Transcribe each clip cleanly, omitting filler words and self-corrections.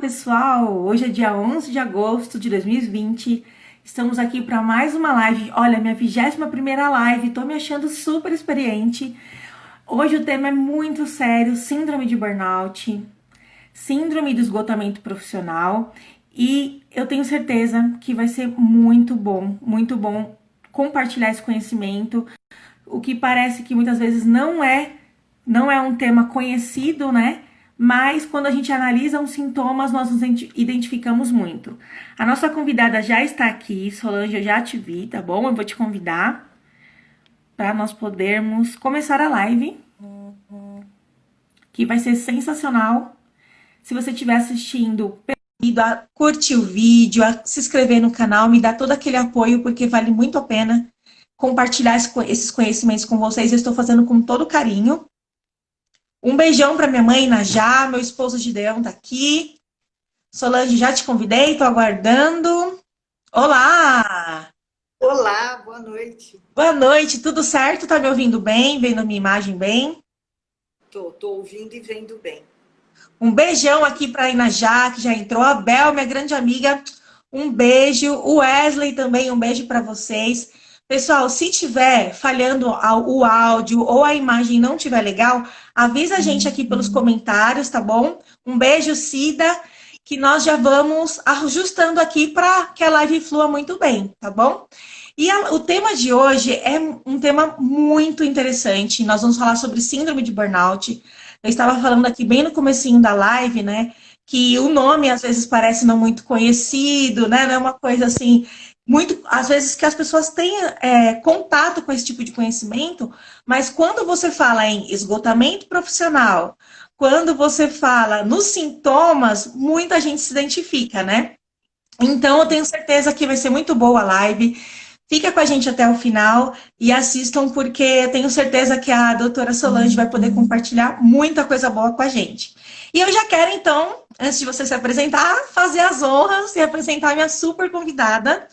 pessoal! Hoje é dia 11 de agosto de 2020. Estamos aqui para mais uma live. Olha, minha 21ª live. Tô me achando super experiente. Hoje o tema é muito sério: síndrome de burnout, síndrome do esgotamento profissional. E eu tenho certeza que vai ser muito bom compartilhar esse conhecimento. O que parece que muitas vezes não é um tema conhecido, né? Mas quando a gente analisa os sintomas, nós nos identificamos muito. A nossa convidada já está aqui, Solange, eu já te vi, tá bom? Eu vou te convidar para nós podermos começar a live, que vai ser sensacional. Se você estiver assistindo, pedido a curtir o vídeo, a se inscrever no canal, me dá todo aquele apoio, porque vale muito a pena compartilhar esses conhecimentos com vocês. Eu estou fazendo com todo carinho. Um beijão para minha mãe, Najá, meu esposo Gideão tá aqui. Solange, já te convidei, tô aguardando. Olá! Olá, boa noite. Boa noite, tudo certo? Tá me ouvindo bem? Vendo minha imagem bem? Tô ouvindo e vendo bem. Um beijão aqui para a Inajá, que já entrou. A Bel, minha grande amiga, um beijo. O Wesley também, um beijo para vocês. Pessoal, se tiver falhando o áudio ou a imagem não tiver legal, avisa a gente aqui pelos comentários, tá bom? Um beijo, Cida, que nós já vamos ajustando aqui para que a live flua muito bem, tá bom? E o tema de hoje é um tema muito interessante. Nós vamos falar sobre síndrome de burnout. Eu estava falando aqui bem no comecinho da live, né? Que o nome às vezes parece não muito conhecido, né? Não é uma coisa assim, muito, às vezes que as pessoas têm contato com esse tipo de conhecimento, mas quando você fala em esgotamento profissional, quando você fala nos sintomas, muita gente se identifica, né? Então, eu tenho certeza que vai ser muito boa a live. Fica com a gente até o final e assistam, porque eu tenho certeza que a doutora Solange vai poder compartilhar muita coisa boa com a gente. E eu já quero, então, antes de você se apresentar, fazer as honras e apresentar a minha super convidada.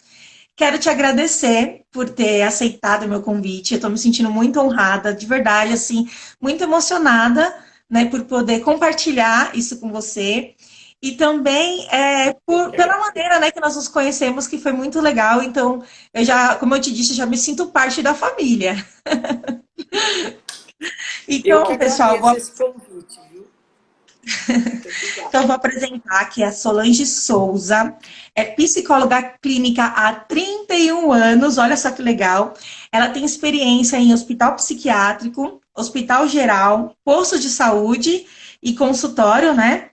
Quero te agradecer por ter aceitado o meu convite. Eu estou me sentindo muito honrada, de verdade, assim, muito emocionada, né, por poder compartilhar isso com você. E também Eu que pela agradeço. maneira, né, que nós nos conhecemos, que foi muito legal. Então, eu já, como eu te disse, eu já me sinto parte da família. Eu que Então, pessoal, agradeço esse convite, viu? Muito obrigada. então, eu vou apresentar aqui a Solange Souza, é psicóloga clínica há 31 anos, olha só que legal. Ela tem experiência em hospital psiquiátrico, hospital geral, posto de saúde e consultório, né?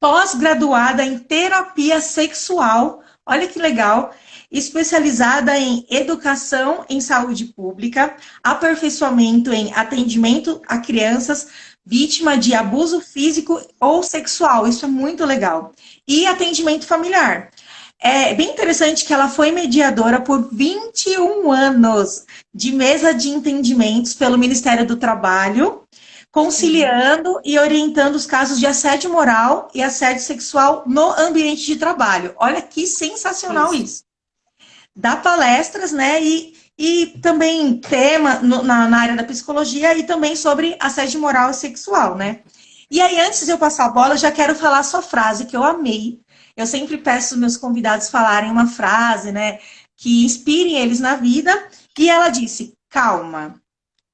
Pós-graduada em terapia sexual, olha que legal. Especializada em educação em saúde pública, aperfeiçoamento em atendimento a crianças vítima de abuso físico ou sexual, isso é muito legal. E atendimento familiar. É bem interessante que ela foi mediadora por 21 anos de mesa de entendimentos pelo Ministério do Trabalho, Uhum. conciliando e orientando os casos de assédio moral e assédio sexual no ambiente de trabalho. Olha que sensacional Isso. isso. Dá palestras, né? E também tema na área da psicologia e também sobre assédio moral e sexual, né? E aí, antes de eu passar a bola, eu já quero falar a sua frase, que eu amei. Eu sempre peço meus convidados falarem uma frase, né? Que inspirem eles na vida. E ela disse: calma,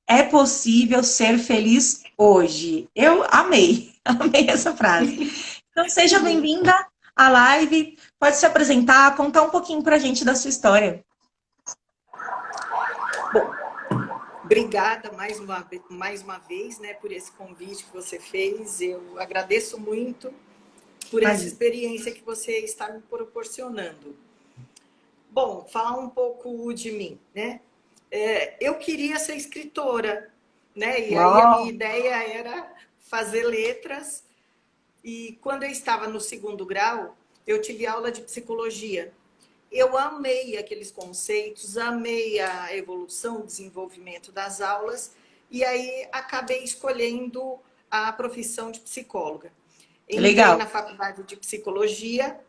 é possível ser feliz hoje. Eu amei, amei essa frase. Então, seja Uhum. bem-vinda à live. Pode se apresentar, contar um pouquinho pra gente da sua história. Bom, obrigada mais uma vez, né, por esse convite que você fez. Eu agradeço muito por essa Imagina. experiência que você está me proporcionando. Bom, falar um pouco de mim, né? Eu queria ser escritora, né? E aí a Uau, minha ideia era fazer letras. E quando eu estava no segundo grau, eu tive aula de psicologia. Eu amei aqueles conceitos, amei a evolução, o desenvolvimento das aulas, e aí acabei escolhendo a profissão de psicóloga. que Entrei legal. na faculdade de psicologia.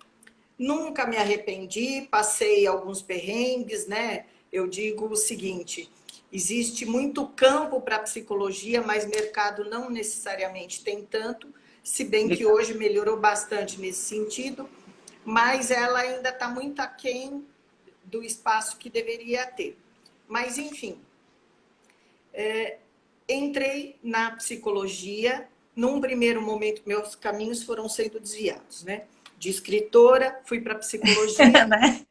Nunca me arrependi, passei alguns perrengues, né? Eu digo o seguinte: existe muito campo para psicologia, mas mercado não necessariamente tem tanto. se bem que Legal. hoje melhorou bastante nesse sentido, mas ela ainda está muito aquém do espaço que deveria ter. Mas, enfim, entrei na psicologia. Num primeiro momento, meus caminhos foram sendo desviados, né? De escritora, fui para psicologia, Né?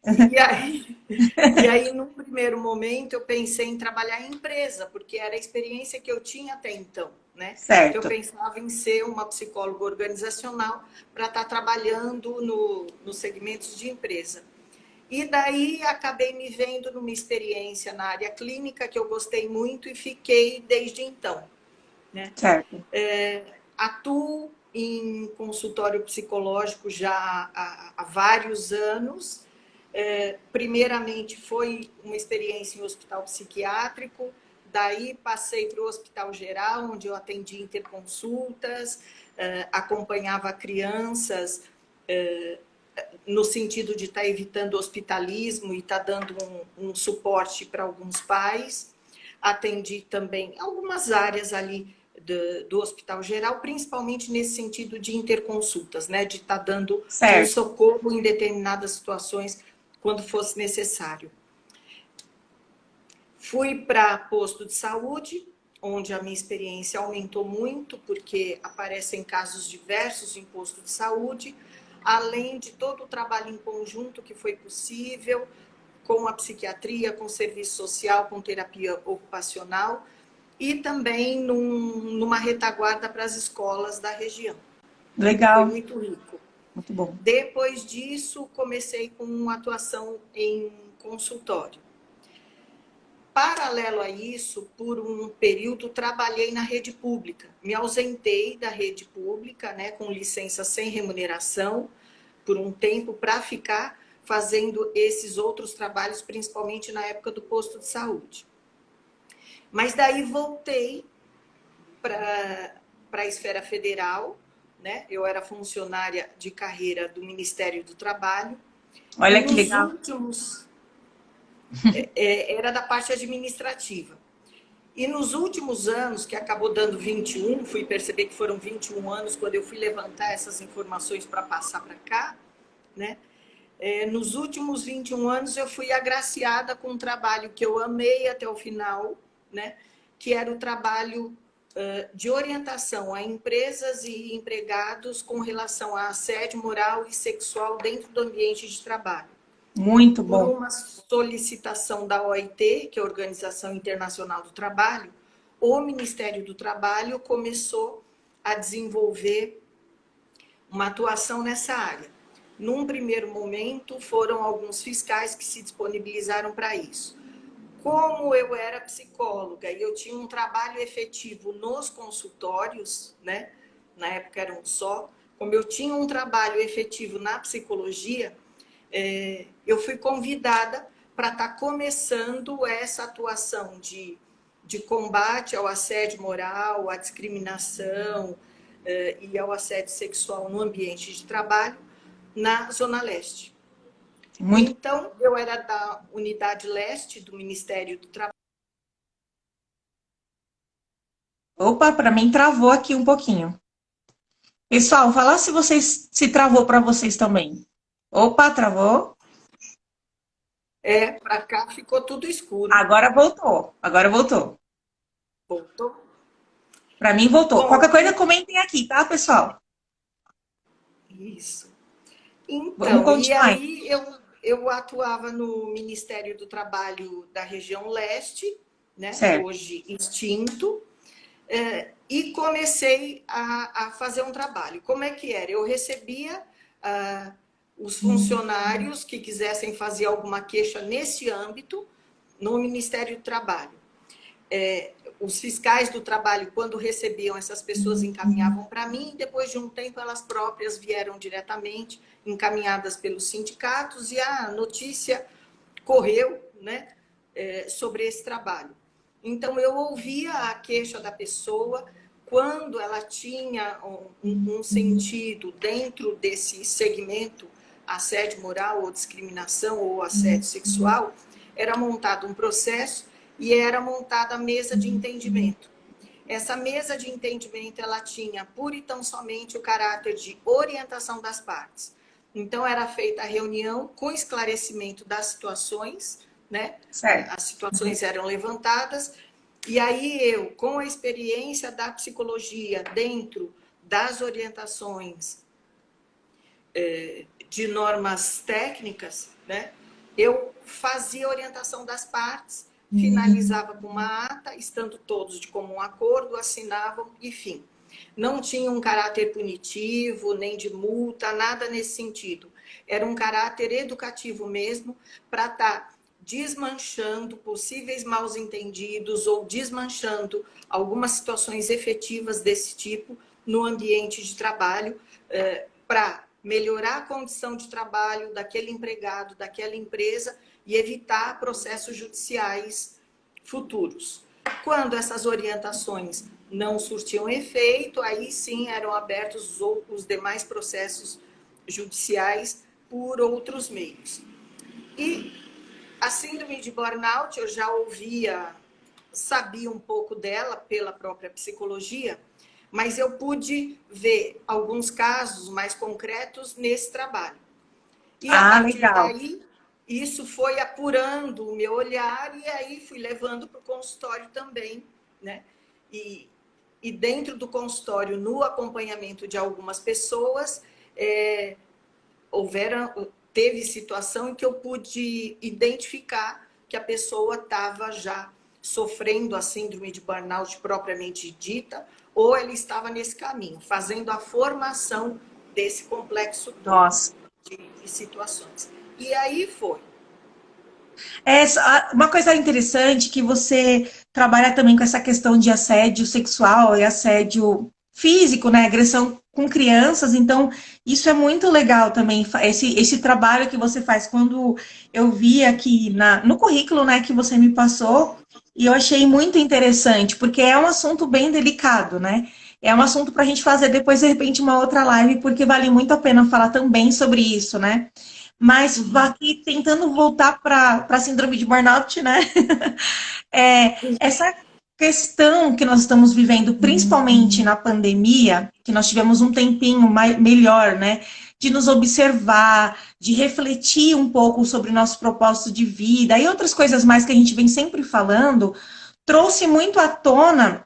e aí, num primeiro momento, eu pensei em trabalhar em empresa, porque era a experiência que eu tinha até então, né? Que eu Certo. pensava em ser uma psicóloga organizacional para estar trabalhando nos segmentos de empresa. E daí acabei me vendo numa experiência na área clínica que eu gostei muito e fiquei desde então, né? Certo. Atuo em consultório psicológico já há vários anos. Primeiramente foi uma experiência em hospital psiquiátrico, daí passei para o hospital geral, onde eu atendi interconsultas, acompanhava crianças no sentido de estar evitando hospitalismo e estar dando um suporte para alguns pais. Atendi também algumas áreas ali do Hospital Geral, principalmente nesse sentido de interconsultas, né? De estar dando um Certo. socorro em determinadas situações quando fosse necessário. Fui para posto de saúde, onde a minha experiência aumentou muito, porque aparecem casos diversos em posto de saúde, além de todo o trabalho em conjunto que foi possível, com a psiquiatria, com o serviço social, com terapia ocupacional, e também numa retaguarda para as escolas da região. Foi Legal. muito rico. Muito bom. Depois disso, comecei com uma atuação em consultório. Paralelo a isso, por um período, trabalhei na rede pública. Me ausentei da rede pública, né, com licença sem remuneração, por um tempo, para ficar fazendo esses outros trabalhos, principalmente na época do posto de saúde. Mas daí voltei para a esfera federal, né? Eu era funcionária de carreira do Ministério do Trabalho, e Olha que nos legal. últimos era da parte administrativa. E nos últimos anos, que acabou dando 21, fui perceber que foram 21 anos quando eu fui levantar essas informações para passar para cá, né? Nos últimos 21 anos eu fui agraciada com um trabalho que eu amei até o final, né? Que era o trabalho de orientação a empresas e empregados com relação a assédio moral e sexual dentro do ambiente de trabalho. Muito Por bom. uma solicitação da OIT, que é a Organização Internacional do Trabalho, o Ministério do Trabalho começou a desenvolver uma atuação nessa área. Num primeiro momento, foram alguns fiscais que se disponibilizaram para isso. Como eu era psicóloga e eu tinha um trabalho efetivo nos consultórios, né? Na época eram só, como eu tinha um trabalho efetivo na psicologia, eu fui convidada para estar começando essa atuação de combate ao assédio moral, à discriminação e ao assédio sexual no ambiente de trabalho na Zona Leste. Muito. Então, eu era da Unidade Leste do Ministério do Trabalho. Opa, para mim travou aqui um pouquinho. Pessoal, fala se vocês se travou para vocês também. Opa, travou. Para cá ficou tudo escuro. Agora voltou. Agora voltou. Voltou? Para mim voltou. Qualquer Bom, coisa comentem aqui, tá, pessoal? isso. Vamos Então, e continuar. aí eu atuava no Ministério do Trabalho da região leste, né? Certo. Hoje extinto, e comecei a fazer um trabalho. Como é que era? Eu recebia os funcionários que quisessem fazer alguma queixa nesse âmbito no Ministério do Trabalho. Os fiscais do trabalho, quando recebiam essas pessoas, encaminhavam para mim, e depois de um tempo elas próprias vieram diretamente, encaminhadas pelos sindicatos, e a notícia correu, né, sobre esse trabalho. Então, eu ouvia a queixa da pessoa, quando ela tinha um sentido dentro desse segmento, assédio moral ou discriminação ou assédio sexual, era montado um processo e era montada a mesa de entendimento. Essa mesa de entendimento, ela tinha pura e tão somente o caráter de orientação das partes. Então, era feita a reunião com esclarecimento das situações, né? Certo. As situações eram levantadas, e aí eu, com a experiência da psicologia dentro das orientações de normas técnicas, né? Eu fazia a orientação das partes, finalizava com uma ata, estando todos de comum acordo, assinavam, enfim. Não tinha um caráter punitivo, nem de multa, nada nesse sentido. Era um caráter educativo mesmo, para estar desmanchando possíveis mal-entendidos ou desmanchando algumas situações efetivas desse tipo no ambiente de trabalho, para melhorar a condição de trabalho daquele empregado, daquela empresa e evitar processos judiciais futuros. Quando essas orientações não surtiam efeito, aí sim eram abertos os demais processos judiciais por outros meios. E a síndrome de burnout, eu já ouvia, sabia um pouco dela pela própria psicologia, mas eu pude ver alguns casos mais concretos nesse trabalho. E a partir Legal. daí, isso foi apurando o meu olhar e aí fui levando para o consultório também, né? E dentro do consultório, no acompanhamento de algumas pessoas, teve situação em que eu pude identificar que a pessoa estava já sofrendo a síndrome de burnout propriamente dita, ou ela estava nesse caminho, fazendo a formação desse complexo todo Nossa. de situações. E aí foi. Uma coisa interessante que você trabalha também com essa questão de assédio sexual e assédio físico, né? Agressão com crianças, então isso é muito legal também, esse trabalho que você faz. Quando eu vi aqui no currículo, né, que você me passou, e eu achei muito interessante, porque é um assunto bem delicado, né? É um assunto para a gente fazer depois, de repente, uma outra live, porque vale muito a pena falar também sobre isso, né? Mas aqui tentando voltar para a síndrome de burnout, né? Essa questão que nós estamos vivendo, principalmente na pandemia, que nós tivemos um tempinho melhor, né? De nos observar, de refletir um pouco sobre o nosso propósito de vida e outras coisas mais que a gente vem sempre falando, trouxe muito à tona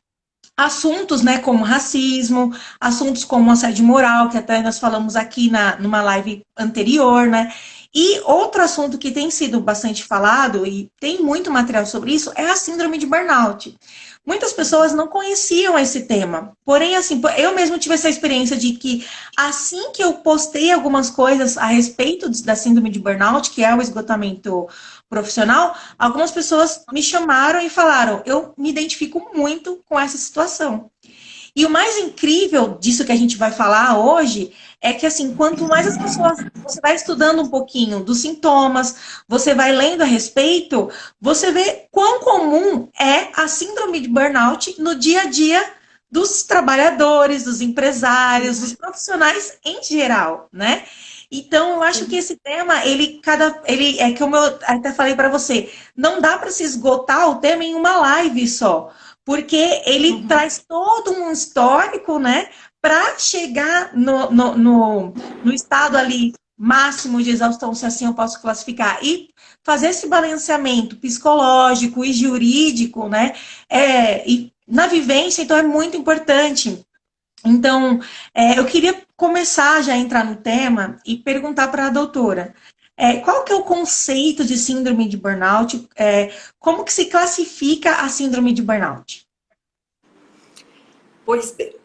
assuntos, né, como racismo, assuntos como assédio moral, que até nós falamos aqui numa live anterior, né? E outro assunto que tem sido bastante falado, e tem muito material sobre isso, é a síndrome de burnout. Muitas pessoas não conheciam esse tema. Porém, assim, eu mesmo tive essa experiência de que assim que eu postei algumas coisas a respeito da síndrome de burnout, que é o esgotamento profissional, algumas pessoas me chamaram e falaram: eu me identifico muito com essa situação. E o mais incrível disso que a gente vai falar hoje é que, assim, quanto mais as pessoas, você vai estudando um pouquinho dos sintomas, você vai lendo a respeito, você vê quão comum é a síndrome de burnout no dia a dia dos trabalhadores, dos empresários, dos profissionais em geral, né? Então, eu acho que esse tema, ele é como eu até falei para você, não dá para se esgotar o tema em uma live só, porque ele traz todo um histórico, né, para chegar no estado ali máximo de exaustão, se assim eu posso classificar, e fazer esse balanceamento psicológico e jurídico, né, e na vivência, então é muito importante. Então, eu queria começar já a entrar no tema e perguntar para a doutora, qual que é o conceito de síndrome de burnout? Como que se classifica a síndrome de burnout? Pois bem,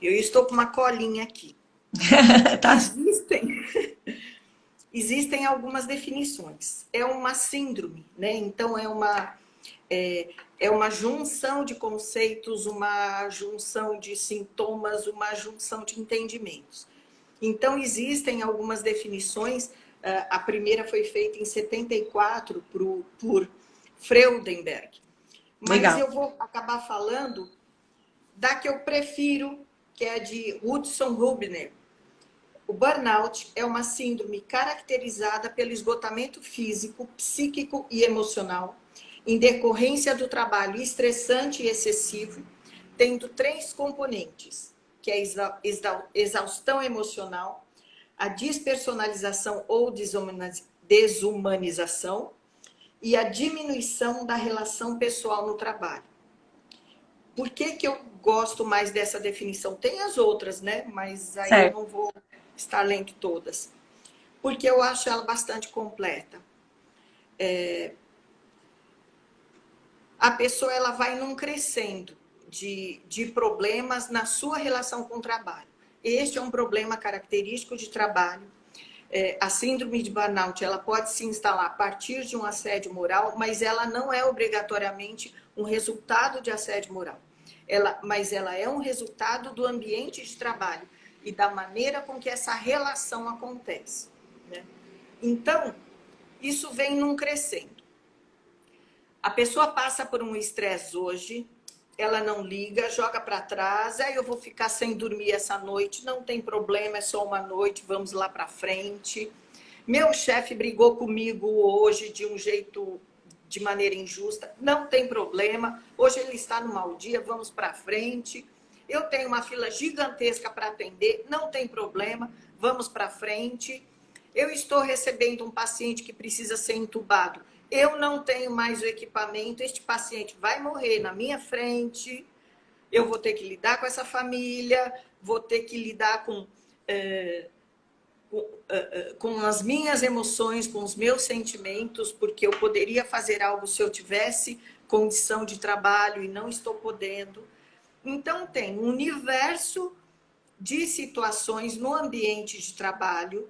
eu estou com uma colinha aqui. Tá. Existem algumas definições. É uma síndrome, né? Então, é uma junção de conceitos, uma junção de sintomas, uma junção de entendimentos. Então, existem algumas definições. A primeira foi feita em 74 por Freudenberg. Mas Legal. eu vou acabar falando da que eu prefiro, que é de Hudson Rubner. O burnout é uma síndrome caracterizada pelo esgotamento físico, psíquico e emocional, em decorrência do trabalho estressante e excessivo, tendo três componentes, que é a exaustão emocional, a despersonalização ou desumanização e a diminuição da relação pessoal no trabalho. Por que que eu gosto mais dessa definição? Tem as outras, né? Mas aí eu Certo. não vou estar lendo todas. Porque eu acho ela bastante completa. A pessoa ela vai num crescendo de problemas na sua relação com o trabalho. Este é um problema característico de trabalho. A síndrome de burnout ela pode se instalar a partir de um assédio moral, mas ela não é obrigatoriamente um resultado de assédio moral. Mas ela é um resultado do ambiente de trabalho e da maneira com que essa relação acontece, né? Então, isso vem num crescendo. A pessoa passa por um estresse hoje, ela não liga, joga para trás, aí eu vou ficar sem dormir essa noite, não tem problema, é só uma noite, vamos lá para frente. Meu chefe brigou comigo hoje de um jeito, de maneira injusta, não tem problema, hoje ele está no mau dia, vamos para frente. Eu tenho uma fila gigantesca para atender, não tem problema, vamos para frente. Eu estou recebendo um paciente que precisa ser entubado, eu não tenho mais o equipamento, este paciente vai morrer na minha frente, eu vou ter que lidar com essa família, vou ter que lidar com as minhas emoções, com os meus sentimentos, porque eu poderia fazer algo se eu tivesse condição de trabalho e não estou podendo. Então, tem um universo de situações no ambiente de trabalho,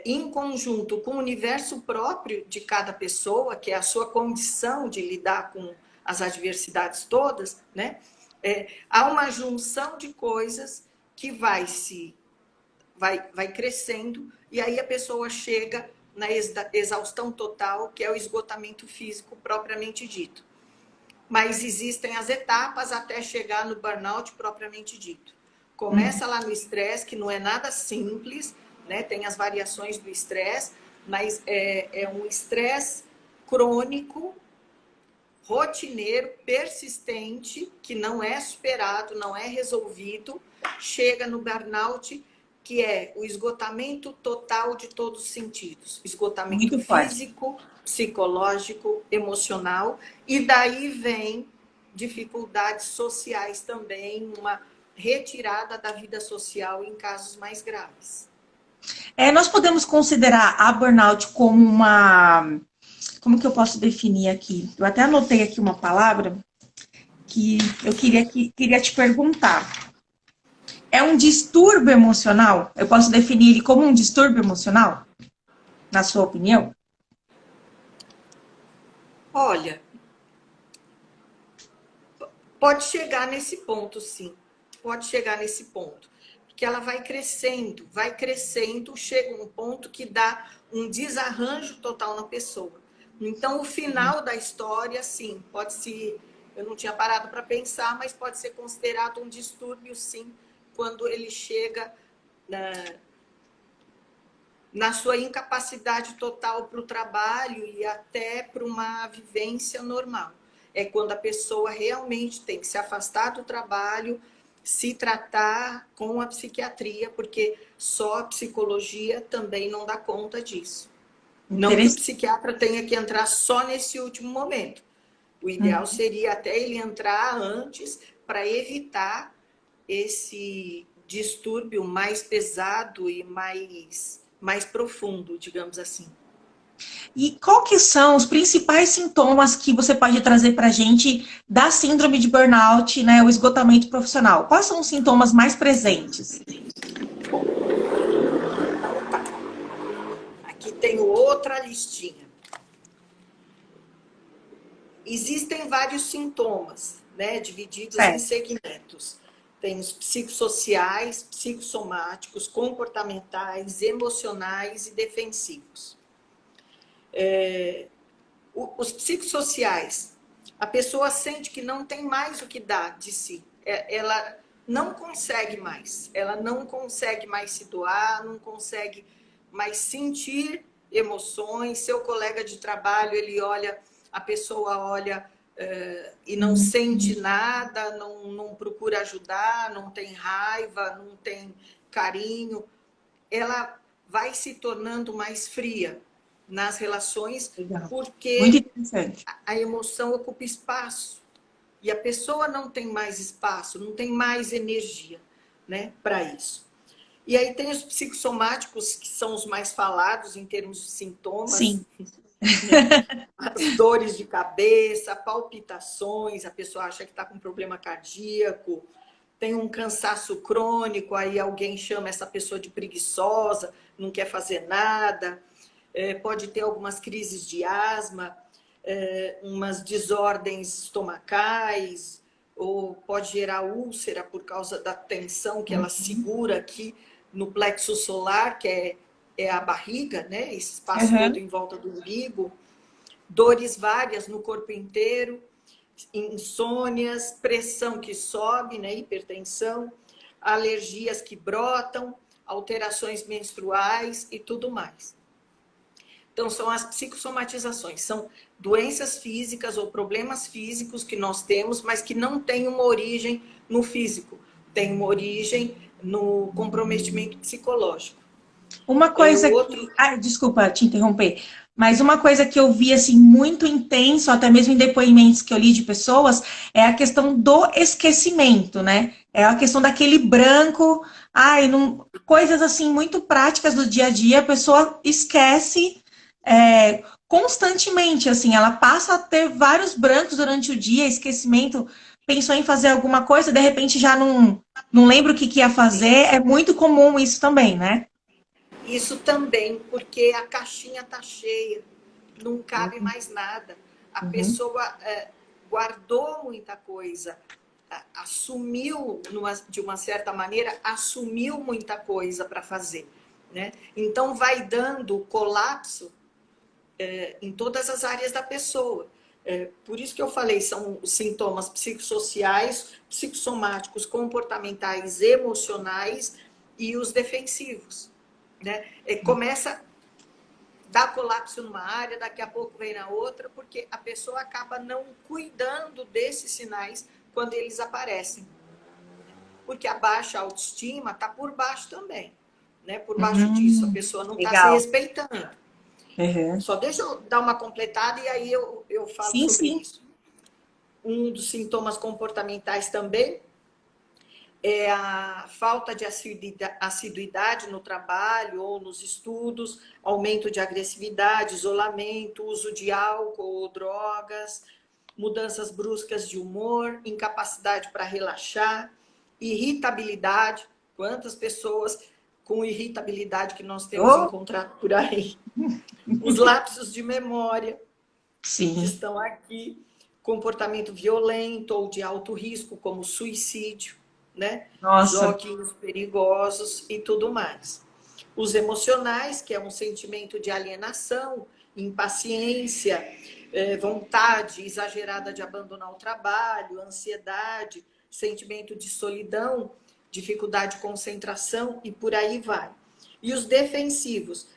em conjunto com o universo próprio de cada pessoa, que é a sua condição de lidar com as adversidades todas, né? Há uma junção de coisas que vai crescendo, e aí a pessoa chega na exaustão total, que é o esgotamento físico propriamente dito. Mas existem as etapas até chegar no burnout propriamente dito. Começa lá no estresse, que não é nada simples, né? Tem as variações do estresse, mas é um estresse crônico, rotineiro, persistente, que não é superado, não é resolvido, chega no burnout, que é o esgotamento total de todos os sentidos. Esgotamento Muito forte. físico, psicológico, emocional, e daí vem dificuldades sociais também, uma retirada da vida social em casos mais graves. Nós podemos considerar a burnout como uma... Como que eu posso definir aqui? Eu até anotei aqui uma palavra que eu queria te perguntar. É um distúrbio emocional? Eu posso definir ele como um distúrbio emocional? Na sua opinião? Olha, pode chegar nesse ponto, sim. Pode chegar nesse ponto. Porque ela vai crescendo, chega um ponto que dá um desarranjo total na pessoa. Então, o final da história, sim, pode ser... Eu não tinha parado para pensar, mas pode ser considerado um distúrbio, sim, quando ele chega na sua incapacidade total para o trabalho e até para uma vivência normal. É quando a pessoa realmente tem que se afastar do trabalho, se tratar com a psiquiatria, porque só a psicologia também não dá conta disso. Não que o psiquiatra tenha que entrar só nesse último momento. O ideal seria até ele entrar antes para evitar esse distúrbio mais pesado e mais profundo, digamos assim. E qual que são os principais sintomas que você pode trazer para a gente da síndrome de burnout, né, o esgotamento profissional? Quais são os sintomas mais presentes? Aqui tenho outra listinha. Existem vários sintomas, né, divididos em segmentos. Tem os psicossociais, psicossomáticos, comportamentais, emocionais e defensivos. Os psicossociais, a pessoa sente que não tem mais o que dar de si. Ela não consegue mais. Ela não consegue mais se doar, não consegue mais sentir emoções. Seu colega de trabalho, ele olha, a pessoa olha e não sente nada, não procura ajudar, não tem raiva, não tem carinho, ela vai se tornando mais fria nas relações, Legal. Muito porque interessante. a emoção ocupa espaço. E a pessoa não tem mais espaço, não tem mais energia, né, para isso. E aí tem os psicossomáticos, que são os mais falados em termos de sintomas, Sim. né? As dores de cabeça, palpitações, a pessoa acha que está com problema cardíaco, tem um cansaço crônico, aí alguém chama essa pessoa de preguiçosa, não quer fazer nada, pode ter algumas crises de asma, umas desordens estomacais, ou pode gerar úlcera por causa da tensão que ela segura aqui no plexo solar, que é a barriga, né? Esse espaço todo Uhum. em volta do umbigo. Dores várias no corpo inteiro, insônias, pressão que sobe, né? Hipertensão, alergias que brotam, alterações menstruais e tudo mais. Então, são as psicossomatizações, são doenças físicas ou problemas físicos que nós temos, mas que não têm uma origem no físico, tem uma origem no comprometimento psicológico. Uma O coisa outro, que. Ai, desculpa te interromper. Mas uma coisa que eu vi assim muito intenso, até mesmo em depoimentos que eu li de pessoas, é a questão do esquecimento, né? É a questão daquele branco, ai, não, coisas assim muito práticas do dia a dia, a pessoa esquece constantemente, assim, ela passa a ter vários brancos durante o dia, esquecimento, pensou em fazer alguma coisa, de repente já não lembra o que ia fazer, é muito comum isso também, né? isso também, porque a caixinha está cheia, não cabe mais nada. A Uhum. pessoa guardou muita coisa, assumiu, de uma certa maneira, assumiu muita coisa para fazer. Né? Então, vai dando colapso em todas as áreas da pessoa. Por isso que eu falei, são sintomas psicossociais, psicossomáticos, comportamentais, emocionais e os defensivos. Né? Começa dá colapso numa área, daqui a pouco vem na outra, porque a pessoa acaba não cuidando desses sinais quando eles aparecem. Porque a baixa autoestima está por baixo também. Né? Por baixo disso, a pessoa não está se Legal. respeitando. Uhum. Só deixa eu dar uma completada e aí eu falo Sim, sobre sim. isso. Um dos sintomas comportamentais também é a falta de assiduidade no trabalho ou nos estudos, aumento de agressividade, isolamento, uso de álcool ou drogas, mudanças bruscas de humor, incapacidade para relaxar, irritabilidade. Quantas pessoas com irritabilidade que nós temos Oh, encontrado por aí? Os lapsos de memória que sim. estão aqui, comportamento violento ou de alto risco, como suicídio, né? Nossa. Joguinhos perigosos e tudo mais. Os emocionais, que é um sentimento de alienação, impaciência, vontade exagerada de abandonar o trabalho, ansiedade, sentimento de solidão, dificuldade de concentração e por aí vai. E os defensivos,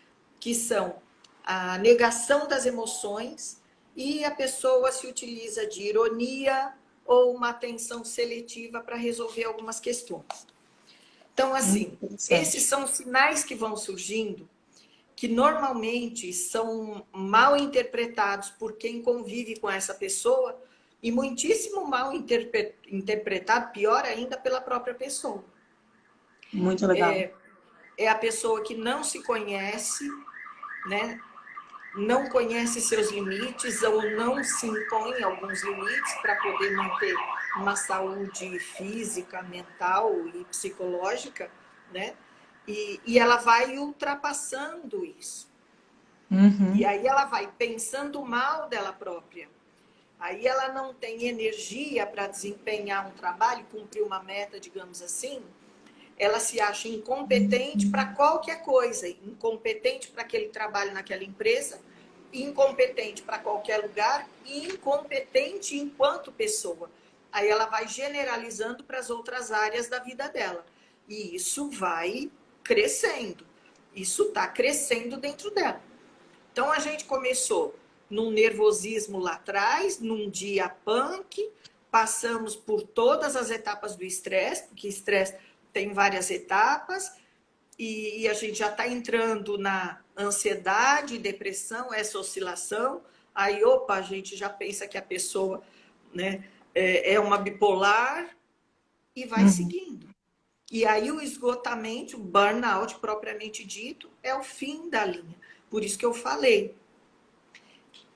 que são a negação das emoções e a pessoa se utiliza de ironia ou uma atenção seletiva para resolver algumas questões. Então, Muito assim, esses interessante. são os sinais que vão surgindo, que normalmente são mal interpretados por quem convive com essa pessoa e muitíssimo mal interpretado, pior ainda, pela própria pessoa. Muito legal. É a pessoa que não se conhece, né? Não conhece seus limites ou não se impõe alguns limites para poder manter uma saúde física, mental e psicológica, né? E ela vai ultrapassando isso. E Uhum. aí ela vai pensando mal dela própria. Aí ela não tem energia para desempenhar um trabalho, cumprir uma meta, digamos assim. Ela se acha incompetente para qualquer coisa, incompetente para aquele trabalho naquela empresa, incompetente para qualquer lugar e incompetente enquanto pessoa. Aí ela vai generalizando para as outras áreas da vida dela. E isso vai crescendo. Isso está crescendo dentro dela. Então a gente começou num nervosismo lá atrás, num dia punk, passamos por todas as etapas do estresse, porque estresse tem várias etapas, e a gente já está entrando na ansiedade, depressão, essa oscilação. Aí, opa, a gente já pensa que a pessoa, né, é uma bipolar e vai seguindo. E aí o esgotamento, o burnout propriamente dito, é o fim da linha. Por isso que eu falei,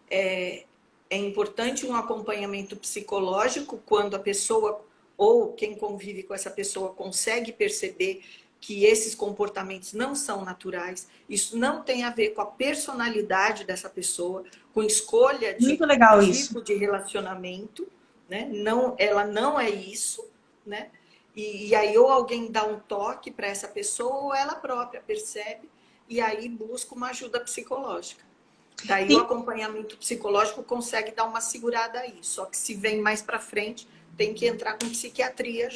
é importante um acompanhamento psicológico quando a pessoa ou quem convive com essa pessoa consegue perceber que esses comportamentos não são naturais. Isso não tem a ver com a personalidade dessa pessoa, com escolha de Muito legal isso. tipo de relacionamento, né? Não, ela não é isso, né? E aí ou alguém dá um toque para essa pessoa ou ela própria percebe e aí busca uma ajuda psicológica. Daí o Tem, acompanhamento psicológico consegue dar uma segurada aí. Só que se vem mais para frente, tem que entrar com psiquiatria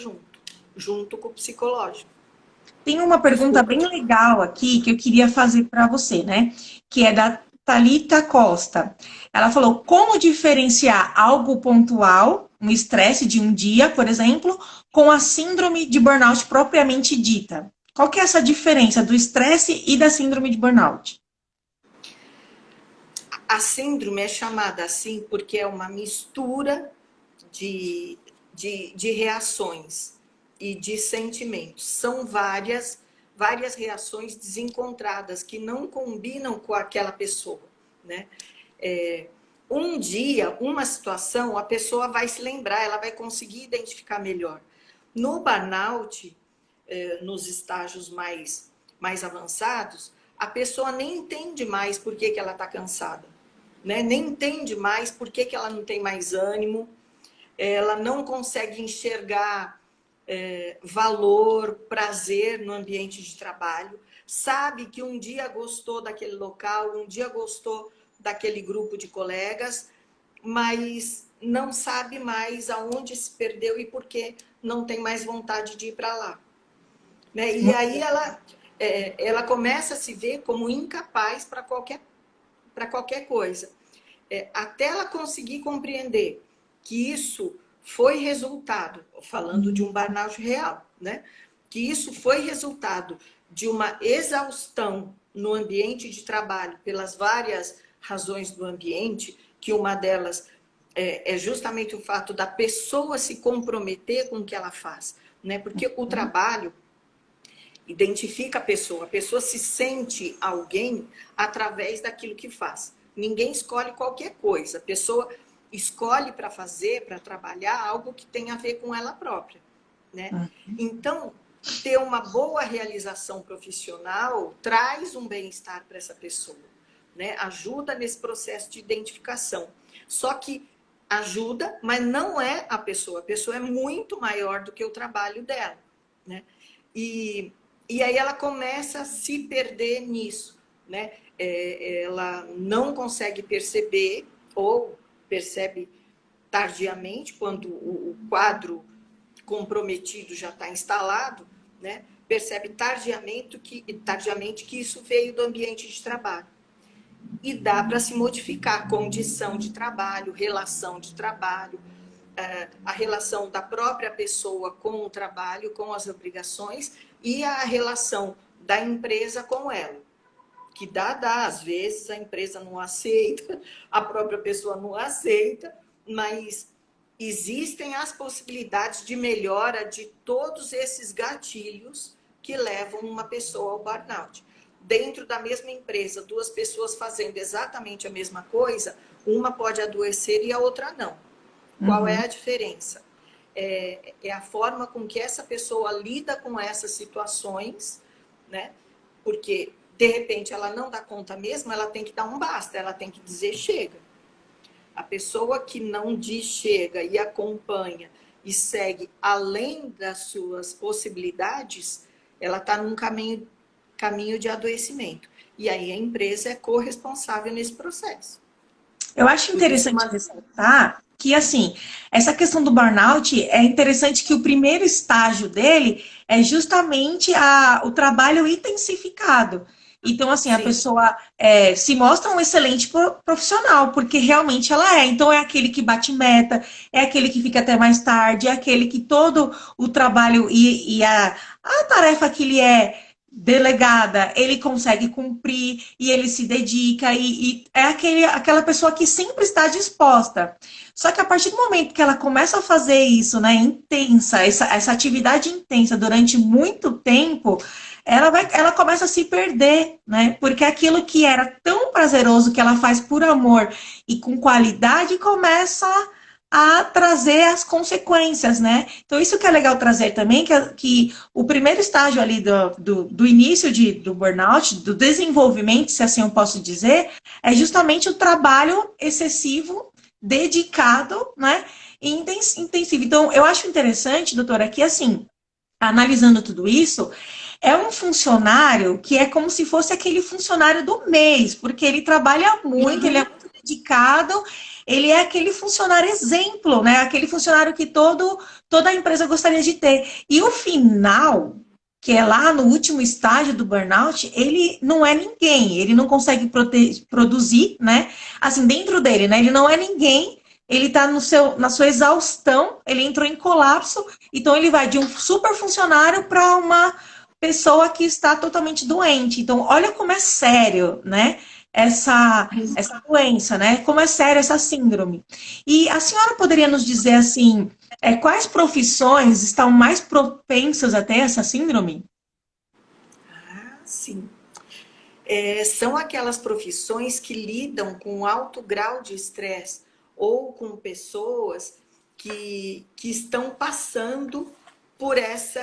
junto com o psicológico. tem uma pergunta Desculpa. bem legal aqui que eu queria fazer para você, né? Que é da Thalita Costa. Ela falou: como diferenciar algo pontual, um estresse de um dia, por exemplo, com a síndrome de burnout propriamente dita? Qual que é essa diferença do estresse e da síndrome de burnout? A síndrome é chamada assim porque é uma mistura de reações e de sentimentos. São várias reações desencontradas que não combinam com aquela pessoa, né? Um dia, uma situação, a pessoa vai se lembrar, ela vai conseguir identificar melhor. No burnout, nos estágios mais avançados, a pessoa nem entende mais por que ela está cansada, né? Nem entende mais por que ela não tem mais ânimo, ela não consegue enxergar valor, prazer no ambiente de trabalho, sabe que um dia gostou daquele local, um dia gostou daquele grupo de colegas, mas não sabe mais aonde se perdeu e por que não tem mais vontade de ir para lá, né? E aí ela começa a se ver como incapaz para qualquer coisa. Até ela conseguir compreender que isso foi resultado, falando de um burnout real, né? Que isso foi resultado de uma exaustão no ambiente de trabalho pelas várias razões do ambiente, que uma delas é justamente o fato da pessoa se comprometer com o que ela faz, né? Porque o trabalho identifica a pessoa se sente alguém através daquilo que faz. Ninguém escolhe qualquer coisa, a pessoa escolhe para fazer, para trabalhar algo que tem a ver com ela própria, né? Então, ter uma boa realização profissional traz um bem-estar para essa pessoa, né? Ajuda nesse processo de identificação. Só que ajuda, mas não é a pessoa é muito maior do que o trabalho dela, né? E aí ela começa a se perder nisso, né? Ela não consegue perceber ou percebe tardiamente, quando o quadro comprometido já está instalado, né? Percebe tardiamente que isso veio do ambiente de trabalho. E dá para se modificar condição de trabalho, relação de trabalho, a relação da própria pessoa com o trabalho, com as obrigações e a relação da empresa com ela. Que às vezes a empresa não aceita, a própria pessoa não aceita, mas existem as possibilidades de melhora de todos esses gatilhos que levam uma pessoa ao burnout. Dentro da mesma empresa, duas pessoas fazendo exatamente a mesma coisa, uma pode adoecer e a outra não. Qual é a diferença? É a forma com que essa pessoa lida com essas situações, né? Porque de repente ela não dá conta mesmo, ela tem que dar um basta, ela tem que dizer chega. A pessoa que não diz chega e acompanha e segue além das suas possibilidades, ela está num caminho de adoecimento. E aí a empresa é corresponsável nesse processo. Eu acho interessante ressaltar que, assim, essa questão do burnout, é interessante que o primeiro estágio dele é justamente o trabalho intensificado. Então, assim, a Sim. pessoa se mostra um excelente profissional, porque realmente ela é. Então, é aquele que bate meta, é aquele que fica até mais tarde, é aquele que todo o trabalho e a tarefa que ele é delegada, ele consegue cumprir e ele se dedica e é aquela pessoa que sempre está disposta. Só que a partir do momento que ela começa a fazer isso, né, intensa, essa atividade intensa durante muito tempo, ela começa a se perder, né? Porque aquilo que era tão prazeroso que ela faz por amor e com qualidade começa a trazer as consequências, né? Então, isso que é legal trazer também, que o primeiro estágio ali do início do burnout, do desenvolvimento, se assim eu posso dizer, é justamente o trabalho excessivo, dedicado, né? E intensivo. Então, eu acho interessante, doutora, que assim, analisando tudo isso, é um funcionário que é como se fosse aquele funcionário do mês, porque ele trabalha muito, ele é Uhum. muito dedicado, ele é aquele funcionário exemplo, né? Aquele funcionário que toda a empresa gostaria de ter. E o final, que é lá no último estágio do burnout, ele não é ninguém, ele não consegue produzir, né? Assim, dentro dele, né? Ele não é ninguém, ele está na sua exaustão, ele entrou em colapso, então ele vai de um super funcionário para uma pessoa que está totalmente doente. Então, olha como é sério, né? Essa doença, né? Como é sério essa síndrome. E a senhora poderia nos dizer assim, quais profissões estão mais propensas a ter essa síndrome? Ah, sim. São aquelas profissões que lidam com alto grau de estresse ou com pessoas que estão passando por essa.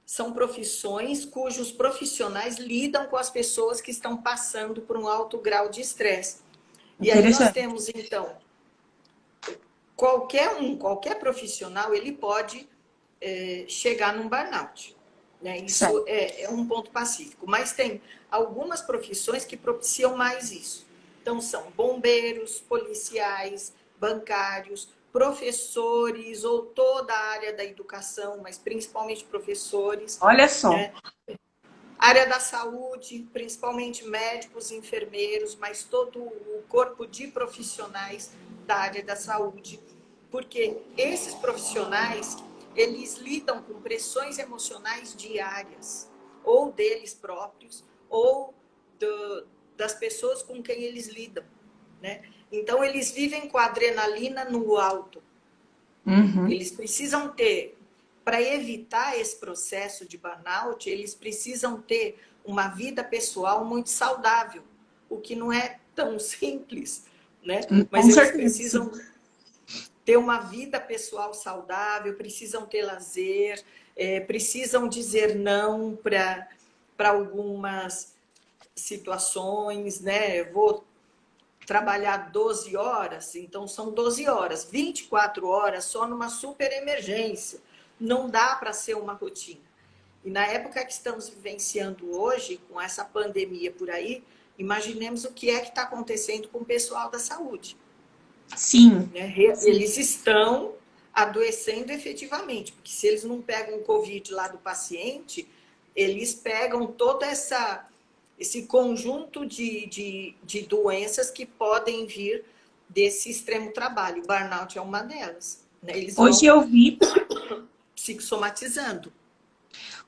São profissões cujos profissionais lidam com as pessoas que estão passando por um alto grau de estresse. E aí nós Interessante. temos, então, qualquer profissional, ele pode chegar num burnout. Né? Isso Certo. é um ponto pacífico. Mas tem algumas profissões que propiciam mais isso. Então, são bombeiros, policiais, bancários, professores ou toda a área da educação, mas principalmente professores, Olha só. né? Área da saúde, principalmente médicos, enfermeiros, mas todo o corpo de profissionais da área da saúde, porque esses profissionais, eles lidam com pressões emocionais diárias, ou deles próprios, ou das pessoas com quem eles lidam, né? Então, eles vivem com a adrenalina no alto. Uhum. Eles precisam ter, para evitar esse processo de burnout, eles precisam ter uma vida pessoal muito saudável, o que não é tão simples, né? Mas Com eles certeza, sim. precisam ter uma vida pessoal saudável, precisam ter lazer, precisam dizer não para algumas situações, né? Vou trabalhar 12 horas, então são 12 horas, 24 horas só numa super emergência. Não dá para ser uma rotina. E na época que estamos vivenciando hoje, com essa pandemia por aí, imaginemos o que é que está acontecendo com o pessoal da saúde. Sim, Né? sim. Eles estão adoecendo efetivamente, porque se eles não pegam o Covid lá do paciente, eles pegam toda esse conjunto de doenças que podem vir desse extremo trabalho. O burnout é uma delas. Né? Eles Hoje vão eu vi psicossomatizando.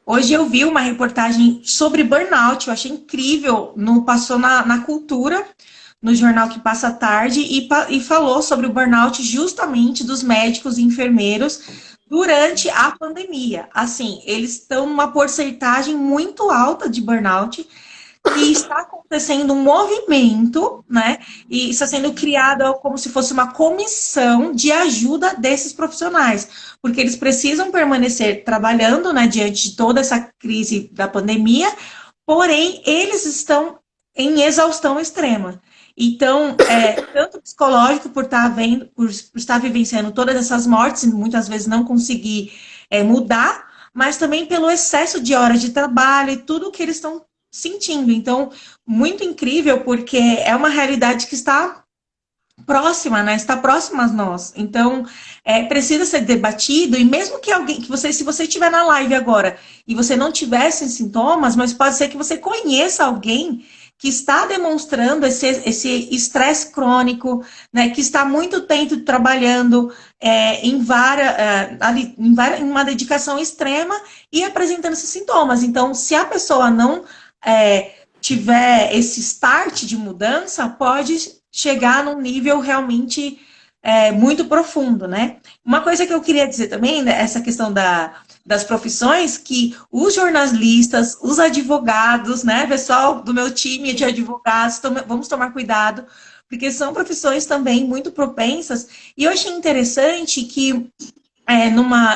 Hoje eu vi uma reportagem sobre burnout, eu achei incrível, passou na Cultura, no jornal que passa à tarde, e falou sobre o burnout justamente dos médicos e enfermeiros durante a pandemia. Assim, eles estão numa porcentagem muito alta de burnout, que está acontecendo um movimento, né? E está sendo criada como se fosse uma comissão de ajuda desses profissionais, porque eles precisam permanecer trabalhando, né, diante de toda essa crise da pandemia, porém, eles estão em exaustão extrema. Então, tanto psicológico por estar vendo, por estar vivenciando todas essas mortes e muitas vezes não conseguir mudar, mas também pelo excesso de horas de trabalho e tudo que eles estão sentindo. Então, muito incrível, porque é uma realidade que está próxima, né? Está próxima a nós. Então, precisa ser debatido, e mesmo que alguém, que você, se você estiver na live agora e você não tivesse sintomas, mas pode ser que você conheça alguém que está demonstrando esse estresse crônico, né? Que está muito tempo trabalhando em uma dedicação extrema e apresentando esses sintomas. Então, se a pessoa não tiver esse start de mudança, pode chegar num nível realmente muito profundo, né? Uma coisa que eu queria dizer também, né, essa questão das profissões, que os jornalistas, os advogados, né, pessoal do meu time de Sim. advogados, vamos tomar cuidado, porque são profissões também muito propensas. E eu achei interessante que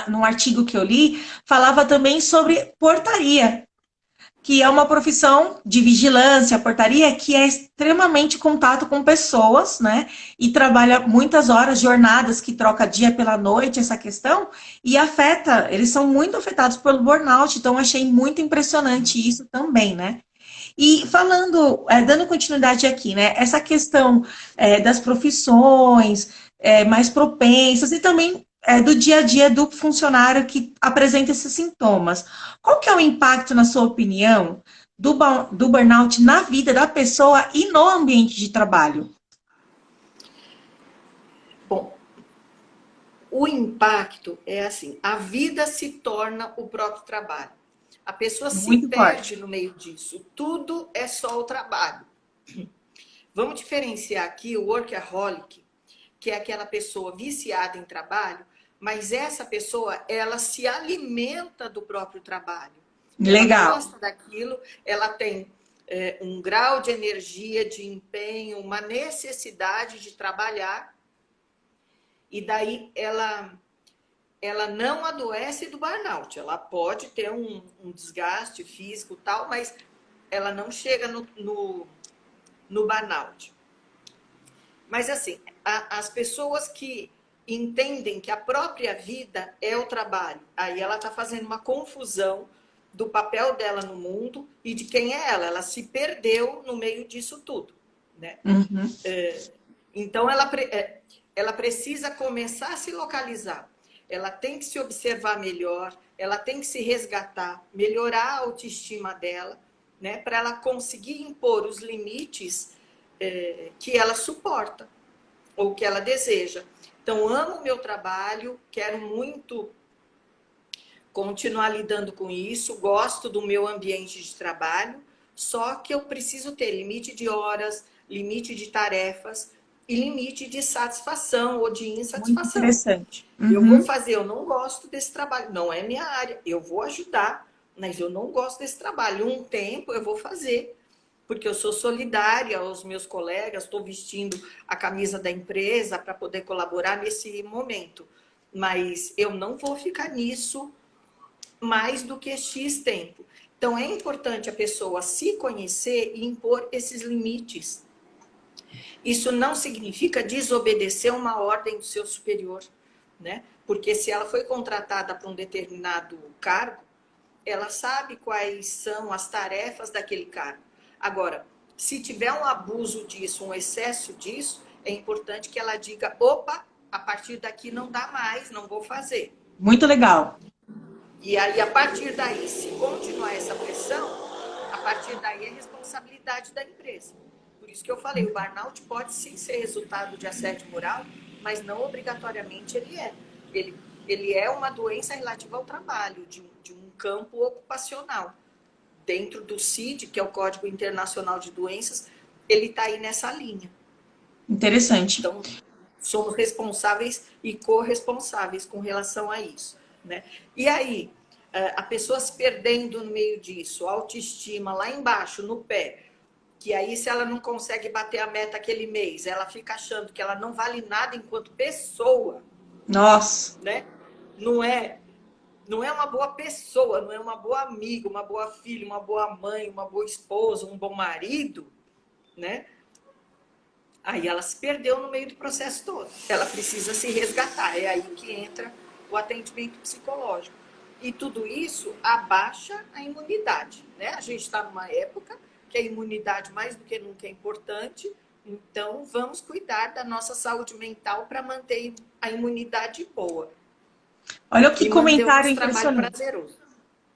num artigo que eu li, falava também sobre portaria, que é uma profissão de vigilância, portaria, que é extremamente contato com pessoas, né? E trabalha muitas horas, jornadas que troca dia pela noite, essa questão, e afeta, eles são muito afetados pelo burnout, então achei muito impressionante isso também, né? E falando, dando continuidade aqui, né? Essa questão das profissões mais propensas e também do dia a dia do funcionário que apresenta esses sintomas. Qual que é o impacto, na sua opinião, do burnout na vida da pessoa e no ambiente de trabalho? Bom, o impacto é assim, a vida se torna o próprio trabalho. A pessoa se Muito perde forte. no meio disso. Tudo é só o trabalho. Vamos diferenciar aqui o workaholic, que é aquela pessoa viciada em trabalho, mas essa pessoa, ela se alimenta do próprio trabalho. Ela Legal. gosta daquilo, ela tem um grau de energia, de empenho, uma necessidade de trabalhar, e daí ela não adoece do burnout. Ela pode ter um desgaste físico e tal, mas ela não chega no burnout. Mas assim, as pessoas que entendem que a própria vida é o trabalho, aí ela está fazendo uma confusão do papel dela no mundo e de quem é ela. Ela se perdeu no meio disso tudo, né? Uhum. Então ela precisa começar a se localizar. Ela tem que se observar melhor, ela tem que se resgatar, melhorar a autoestima dela, né? Para ela conseguir impor os limites que ela suporta ou que ela deseja. Então, amo o meu trabalho, quero muito continuar lidando com isso, gosto do meu ambiente de trabalho, só que eu preciso ter limite de horas, limite de tarefas e limite de satisfação ou de Muito insatisfação. interessante. Eu vou Uhum. fazer, eu não gosto desse trabalho, não é minha área, eu vou ajudar, mas eu não gosto desse trabalho. Um tempo eu vou fazer, porque eu sou solidária aos meus colegas, estou vestindo a camisa da empresa para poder colaborar nesse momento. Mas eu não vou ficar nisso mais do que X tempo. Então é importante a pessoa se conhecer e impor esses limites. Isso não significa desobedecer uma ordem do seu superior, né? Porque se ela foi contratada para um determinado cargo, ela sabe quais são as tarefas daquele cargo. Agora, se tiver um abuso disso, um excesso disso, é importante que ela diga: opa, a partir daqui não dá mais, não vou fazer. Muito legal. E aí, a partir daí, se continuar essa pressão, a partir daí é responsabilidade da empresa. Por isso que eu falei, o burnout pode sim ser resultado de assédio moral, mas não obrigatoriamente ele é. Ele, ele é uma doença relativa ao trabalho, de um campo ocupacional. Dentro do CID, que é o Código Internacional de Doenças, ele está aí nessa linha. Interessante. Então, somos responsáveis e corresponsáveis com relação a isso, né? E aí, a pessoa se perdendo no meio disso, autoestima lá embaixo, no pé, que aí se ela não consegue bater a meta aquele mês, ela fica achando que ela não vale nada enquanto pessoa, Nossa. né? Não é, não é uma boa pessoa, não é uma boa amiga, uma boa filha, uma boa mãe, uma boa esposa, um bom marido, né? Aí ela se perdeu no meio do processo todo. Ela precisa se resgatar. É aí que entra o atendimento psicológico. E tudo isso abaixa a imunidade, né? A gente está numa época que a imunidade mais do que nunca é importante, Então, vamos cuidar da nossa saúde mental para manter a imunidade boa Olha que e manter o comentário nosso trabalho impressionante. prazeroso.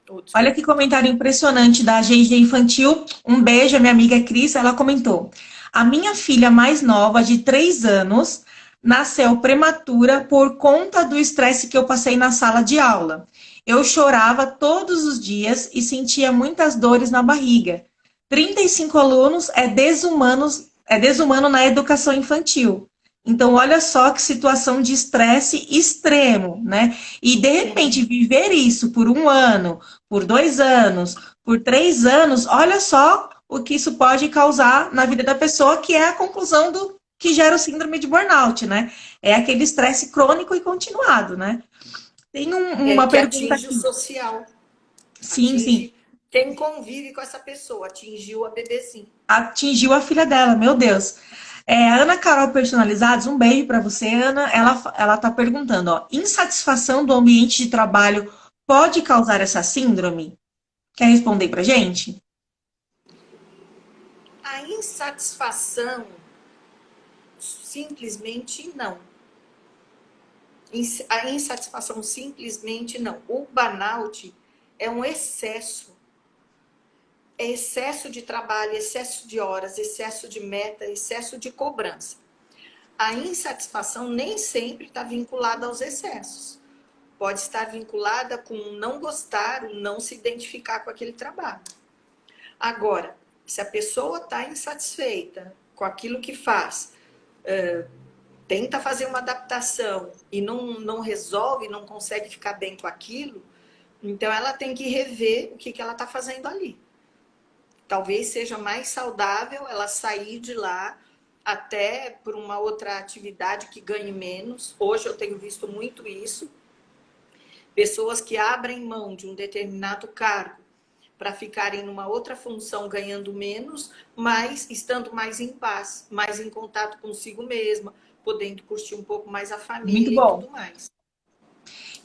Oh, Olha desculpa. que comentário impressionante da GG Infantil. Um beijo, a minha amiga Cris. Ela comentou: a minha filha mais nova, de 3 anos, nasceu prematura por conta do estresse que eu passei na sala de aula. Eu chorava todos os dias e sentia muitas dores na barriga. 35 alunos é desumano na educação infantil. Então, olha só que situação de estresse extremo, né? E de repente Sim. viver isso por 1 ano, por 2 anos, por 3 anos, olha só o que isso pode causar na vida da pessoa, que é a conclusão do que gera o síndrome de burnout, né? É aquele estresse crônico e continuado, né? Tem uma Que pergunta atinge o aqui. social, Sim, sim. atinge quem convive com essa pessoa, atingiu a bebezinha. Atingiu a filha dela, meu Deus. A Ana Carol Personalizados, um beijo para você, Ana. Ela tá perguntando, ó, insatisfação do ambiente de trabalho pode causar essa síndrome? Quer responder pra gente? A insatisfação, simplesmente não. A insatisfação, simplesmente não. O burnout é um excesso. É excesso de trabalho, excesso de horas, excesso de meta, excesso de cobrança. A insatisfação nem sempre está vinculada aos excessos. Pode estar vinculada com o não gostar, o não se identificar com aquele trabalho. Agora, se a pessoa está insatisfeita com aquilo que faz, tenta fazer uma adaptação e não resolve, não consegue ficar bem com aquilo, então ela tem que rever o que ela está fazendo ali. Talvez seja mais saudável ela sair de lá até por uma outra atividade que ganhe menos. Hoje eu tenho visto muito isso. Pessoas que abrem mão de um determinado cargo para ficarem numa outra função ganhando menos, mas estando mais em paz, mais em contato consigo mesma, podendo curtir um pouco mais a Muito família e bom. tudo mais.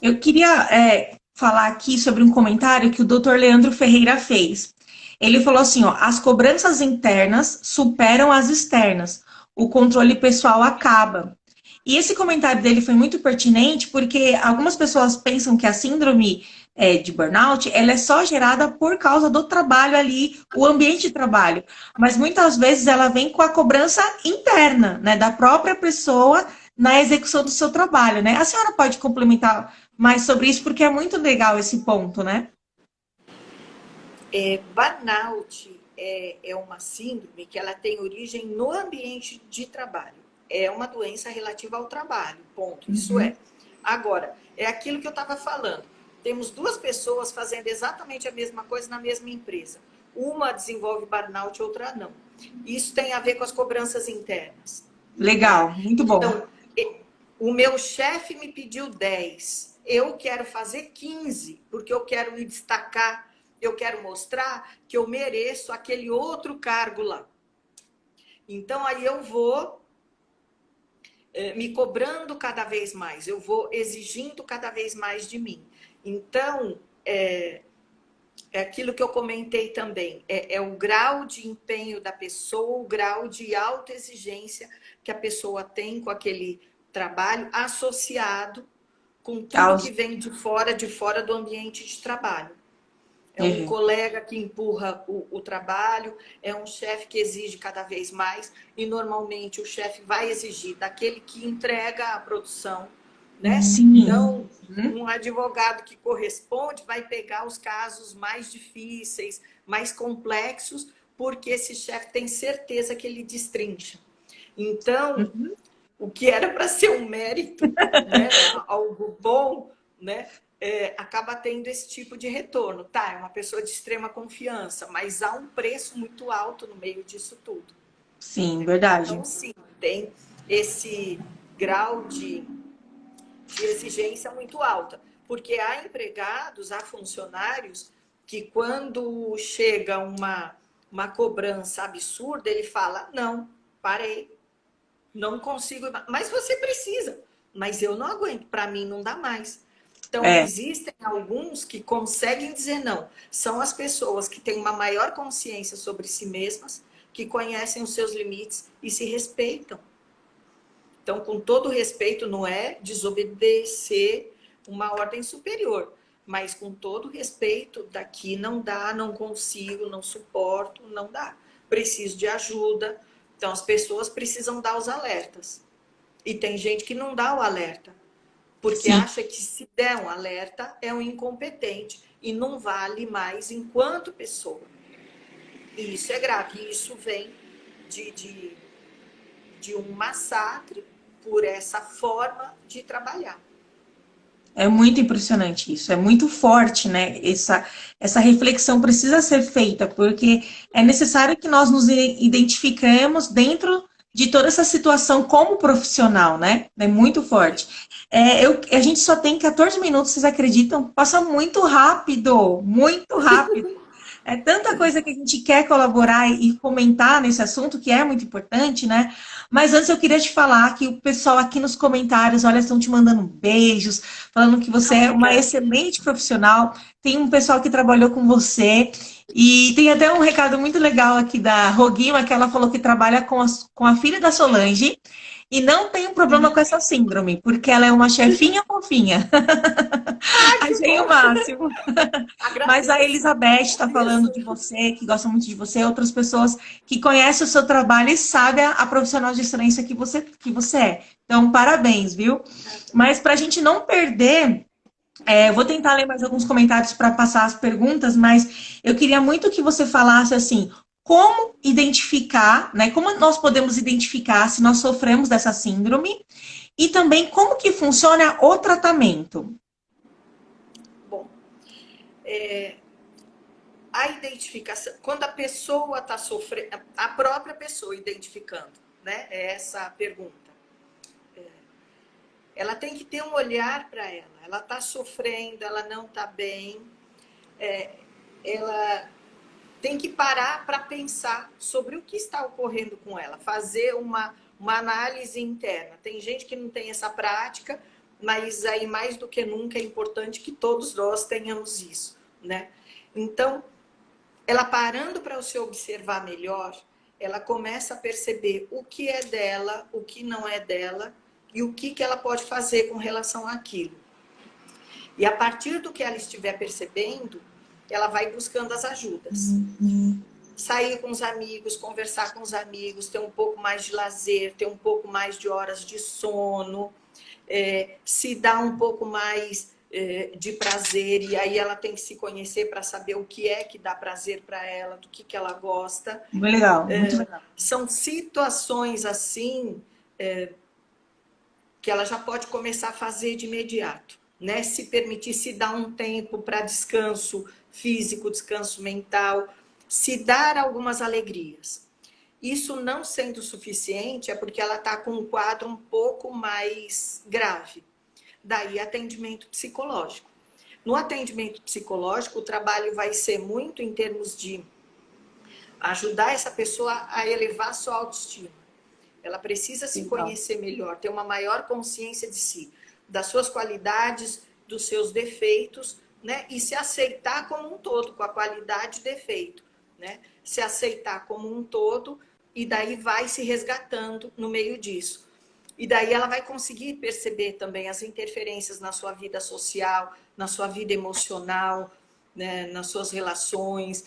Eu queria falar aqui sobre um comentário que o Dr. Leandro Ferreira fez. Ele falou assim, ó, as cobranças internas superam as externas. O controle pessoal acaba. E esse comentário dele foi muito pertinente porque algumas pessoas pensam que a síndrome de burnout ela é só gerada por causa do trabalho ali, o ambiente de trabalho. Mas muitas vezes ela vem com a cobrança interna, né, da própria pessoa na execução do seu trabalho, né? A senhora pode complementar mais sobre isso porque é muito legal esse ponto, né? Burnout é uma síndrome que ela tem origem no ambiente de trabalho. É uma doença relativa ao trabalho, ponto. Isso Uhum. é. Agora, é aquilo que eu estava falando. Temos duas pessoas fazendo exatamente a mesma coisa na mesma empresa. Uma desenvolve burnout, outra não. Isso tem a ver com as cobranças internas, né? Legal, muito bom. Então, o meu chefe me pediu 10. Eu quero fazer 15, porque eu quero me destacar, eu quero mostrar que eu mereço aquele outro cargo lá. Então, aí eu vou me cobrando cada vez mais, eu vou exigindo cada vez mais de mim. Então, é aquilo que eu comentei também, é o grau de empenho da pessoa, o grau de autoexigência que a pessoa tem com aquele trabalho associado com tudo Aos... que vem de fora do ambiente de trabalho. É um Uhum. colega que empurra o trabalho, é um chefe que exige cada vez mais, e normalmente o chefe vai exigir daquele que entrega a produção, né? Sim. Então, Uhum. um advogado que corresponde vai pegar os casos mais difíceis, mais complexos, porque esse chefe tem certeza que ele destrincha. Então, Uhum. o que era para ser um mérito, né, algo bom, né, acaba tendo esse tipo de retorno. Tá, é uma pessoa de extrema confiança, mas há um preço muito alto no meio disso tudo. Sim, Então, verdade. sim, tem esse grau de exigência muito alta, porque há empregados, há funcionários que quando chega uma cobrança absurda, ele fala, não, parei, não consigo, mas você precisa, mas eu não aguento, para mim não dá mais. Então, É, existem alguns que conseguem dizer não. São as pessoas que têm uma maior consciência sobre si mesmas, que conhecem os seus limites e se respeitam. Então, com todo respeito, não é desobedecer uma ordem superior, mas com todo respeito, daqui não dá, não consigo, não suporto, não dá. Preciso de ajuda. Então, as pessoas precisam dar os alertas. E tem gente que não dá o alerta, porque Sim. acha que se der um alerta é um incompetente e não vale mais enquanto pessoa. E isso é grave. E isso vem de um massacre por essa forma de trabalhar. É muito impressionante isso, é muito forte, né? Essa reflexão precisa ser feita, porque é necessário que nós nos identifiquemos dentro de toda essa situação como profissional, né? É muito forte. A gente só tem 14 minutos, vocês acreditam? Passa muito rápido, muito rápido. É tanta coisa que a gente quer colaborar e comentar nesse assunto, que é muito importante, né? Mas antes eu queria te falar que o pessoal aqui nos comentários, olha, estão te mandando beijos, falando que você é uma Obrigada. excelente profissional. Tem um pessoal que trabalhou com você. E tem até um recado muito legal aqui da Roguima, que ela falou que trabalha com a filha da Solange e não tem um problema com essa síndrome, porque ela é uma chefinha fofinha. Ai, que Achei o bom! máximo. Mas a Agradeço, Elizabeth está falando agradeço. de você, que gosta muito de você, outras pessoas que conhecem o seu trabalho e sabem a profissional de excelência que você é. Então, parabéns, viu? Mas para a gente não perder, eu vou tentar ler mais alguns comentários para passar as perguntas, mas eu queria muito que você falasse assim, como identificar, né? Como nós podemos identificar se nós sofremos dessa síndrome e também como que funciona o tratamento. Bom, a identificação, quando a pessoa está sofrendo, a própria pessoa identificando, né? É essa a pergunta. Ela tem que ter um olhar para ela. Ela está sofrendo, ela não está bem. Ela tem que parar para pensar sobre o que está ocorrendo com ela, fazer uma análise interna. Tem gente que não tem essa prática, mas aí mais do que nunca é importante que todos nós tenhamos isso, né? Então, ela parando para se observar melhor, ela começa a perceber o que é dela, o que não é dela e o que ela pode fazer com relação àquilo. E a partir do que ela estiver percebendo, ela vai buscando as ajudas. Sair com os amigos, conversar com os amigos, ter um pouco mais de lazer, ter um pouco mais de horas de sono, se dar um pouco mais de prazer, e aí ela tem que se conhecer para saber o que é que dá prazer para ela, do que ela gosta. Muito legal, muito legal. São situações assim que ela já pode começar a fazer de imediato, né? Se permitir se dar um tempo para descanso físico, descanso mental, se dar algumas alegrias. Isso não sendo suficiente é porque ela está com um quadro um pouco mais grave. Daí, atendimento psicológico. No atendimento psicológico, o trabalho vai ser muito em termos de ajudar essa pessoa a elevar sua autoestima. Ela precisa se conhecer melhor, ter uma maior consciência de si, das suas qualidades, dos seus defeitos, né? E se aceitar como um todo, com a qualidade e defeito, né? Se aceitar como um todo e daí vai se resgatando no meio disso. E daí ela vai conseguir perceber também as interferências na sua vida social, na sua vida emocional, né? Nas suas relações,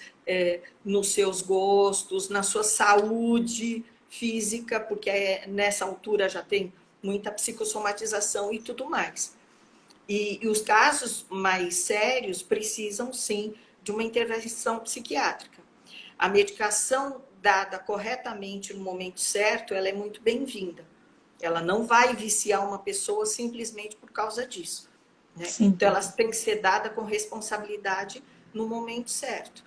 nos seus gostos, na sua saúde física, porque nessa altura já tem muita psicossomatização e tudo mais. E os casos mais sérios precisam, sim, de uma intervenção psiquiátrica. A medicação dada corretamente no momento certo, ela é muito bem-vinda. Ela não vai viciar uma pessoa simplesmente por causa disso, né? Então, ela tem que ser dada com responsabilidade no momento certo.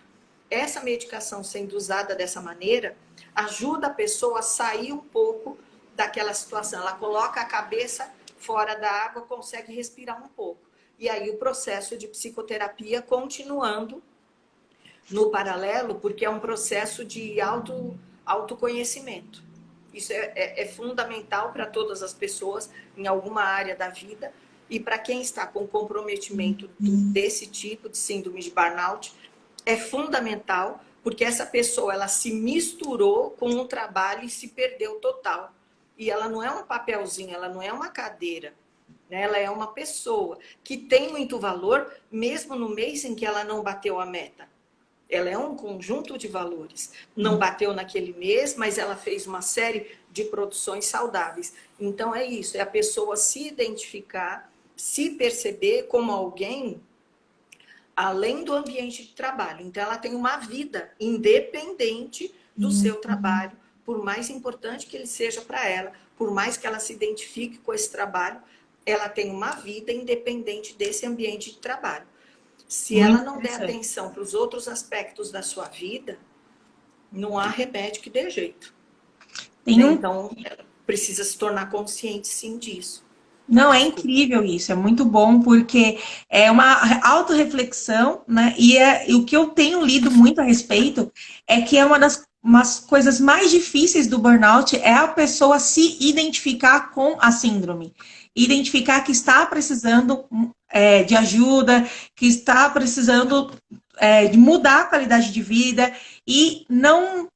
Essa medicação sendo usada dessa maneira, ajuda a pessoa a sair um pouco daquela situação. Ela coloca a cabeça fora da água, consegue respirar um pouco. E aí o processo de psicoterapia continuando no paralelo, porque é um processo de autoconhecimento. Isso é fundamental para todas as pessoas em alguma área da vida. E para quem está com comprometimento desse tipo de síndrome de burnout, é fundamental, porque essa pessoa ela se misturou com o trabalho e se perdeu total. E ela não é um papelzinho, ela não é uma cadeira, né? Ela é uma pessoa que tem muito valor, mesmo no mês em que ela não bateu a meta. Ela é um conjunto de valores. Não bateu naquele mês, mas ela fez uma série de produções saudáveis. Então é isso, é a pessoa se identificar, se perceber como alguém além do ambiente de trabalho. Então ela tem uma vida independente do seu trabalho, por mais importante que ele seja para ela, por mais que ela se identifique com esse trabalho, ela tem uma vida independente desse ambiente de trabalho. Se ela não der atenção para os outros aspectos da sua vida, não há remédio que dê jeito. Então, ela precisa se tornar consciente, sim, disso. Não, é incrível isso, é muito bom, porque é uma autorreflexão, né? E o que eu tenho lido muito a respeito é que é umas coisas mais difíceis do burnout é a pessoa se identificar com a síndrome. Identificar que está precisando de ajuda, que está precisando de mudar a qualidade de vida e não